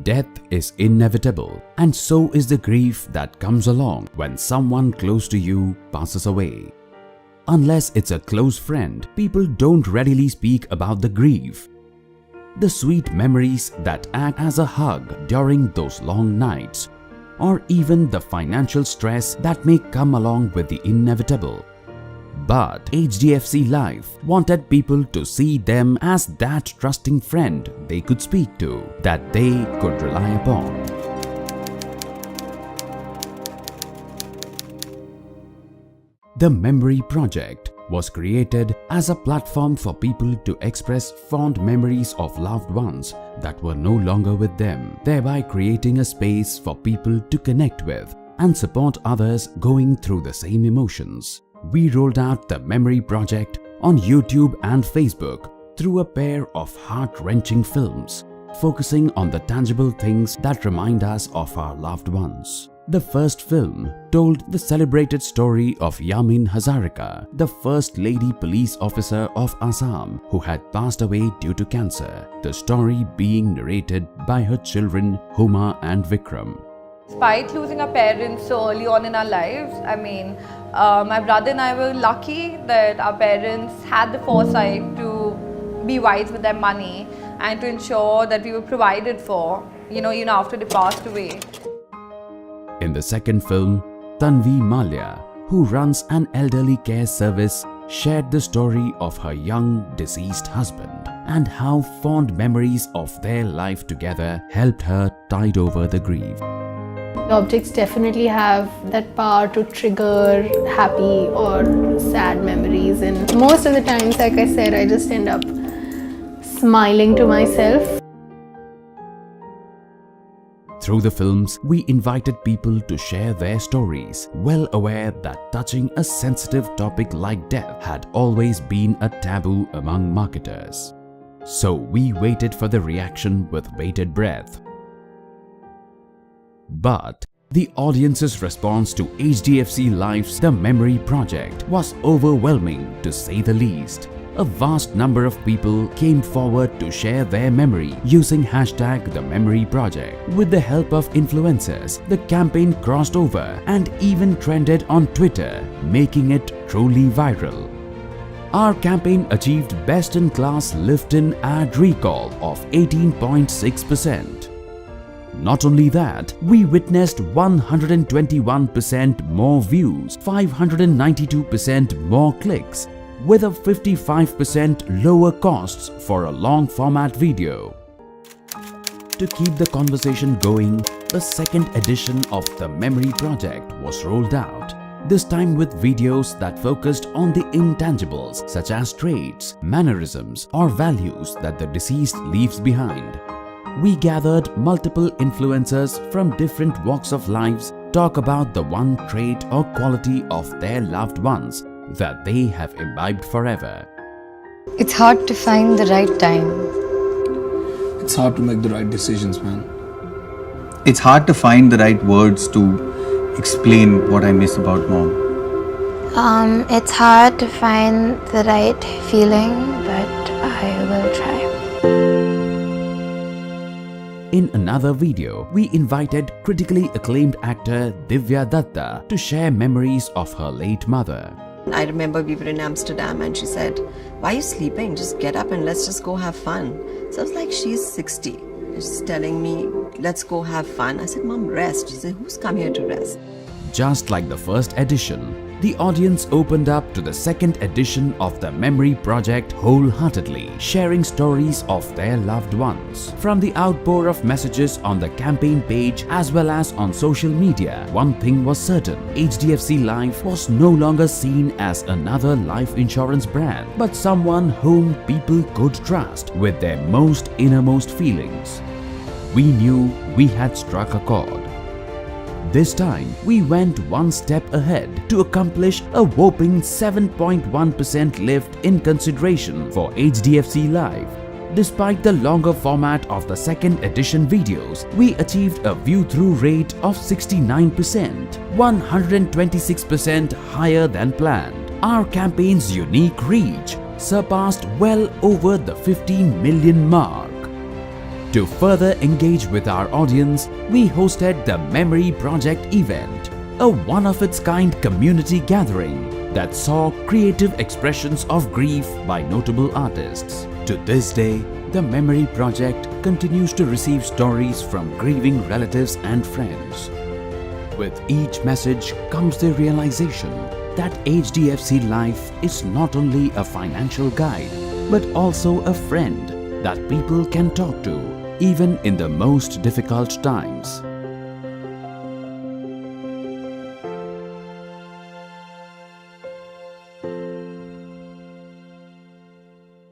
Death is inevitable, and so is the grief that comes along when someone close to you passes away. Unless it's a close friend, people don't readily speak about the grief. The sweet memories that act as a hug during those long nights, or even the financial stress that may come along with the inevitable. But HDFC Life wanted people to see them as that trusting friend they could speak to, that they could rely upon. The Memory Project was created as a platform for people to express fond memories of loved ones that were no longer with them, thereby creating a space for people to connect with and support others going through the same emotions. We rolled out the Memory Project on YouTube and Facebook through a pair of heart-wrenching films, focusing on the tangible things that remind us of our loved ones. The first film told the celebrated story of Yamin Hazarika, the first lady police officer of Assam who had passed away due to cancer, the story being narrated by her children Huma and Vikram. Despite losing our parents so early on in our lives, my brother and I were lucky that our parents had the foresight to be wise with their money and to ensure that we were provided for, even after they passed away. In the second film, Tanvi Malia, who runs an elderly care service, shared the story of her young deceased husband and how fond memories of their life together helped her tide over the grief. Objects definitely have that power to trigger happy or sad memories, and most of the times, like I said, I just end up smiling to myself. Through the films, we invited people to share their stories, well aware that touching a sensitive topic like death had always been a taboo among marketers. So we waited for the reaction with bated breath. But the audience's response to HDFC Life's The Memory Project was overwhelming, to say the least. A vast number of people came forward to share their memory using hashtag The Memory Project. With the help of influencers, the campaign crossed over and even trended on Twitter, making it truly viral. Our campaign achieved best-in-class lift-in ad recall of 18.6%. Not only that, we witnessed 121% more views, 592% more clicks, with a 55% lower costs for a long-format video. To keep the conversation going, the second edition of the Memory Project was rolled out, this time with videos that focused on the intangibles such as traits, mannerisms, or values that the deceased leaves behind. We gathered multiple influencers from different walks of lives talk about the one trait or quality of their loved ones that they have imbibed forever. It's hard to find the right time. It's hard to make the right decisions, man. It's hard to find the right words to explain what I miss about Mom. It's hard to find the right feeling, but I will try. In another video, we invited critically acclaimed actor Divya Datta to share memories of her late mother. I remember we were in Amsterdam and she said, "Why are you sleeping? Just get up and let's just go have fun." So I was like, she's 60. She's telling me, let's go have fun. I said, "Mom, rest." She said, "Who's come here to rest?" Just like the first edition, the audience opened up to the second edition of the Memory Project wholeheartedly, sharing stories of their loved ones. From the outpour of messages on the campaign page as well as on social media, one thing was certain: HDFC Life was no longer seen as another life insurance brand, but someone whom people could trust with their most innermost feelings. We knew we had struck a chord. This time, we went one step ahead to accomplish a whopping 7.1% lift in consideration for HDFC Live. Despite the longer format of the second edition videos, we achieved a view-through rate of 69%, 126% higher than planned. Our campaign's unique reach surpassed well over the 15 million mark. To further engage with our audience, we hosted the Memory Project event, a one-of-its-kind community gathering that saw creative expressions of grief by notable artists. To this day, the Memory Project continues to receive stories from grieving relatives and friends. With each message comes the realization that HDFC Life is not only a financial guide, but also a friend that people can talk to, even in the most difficult times.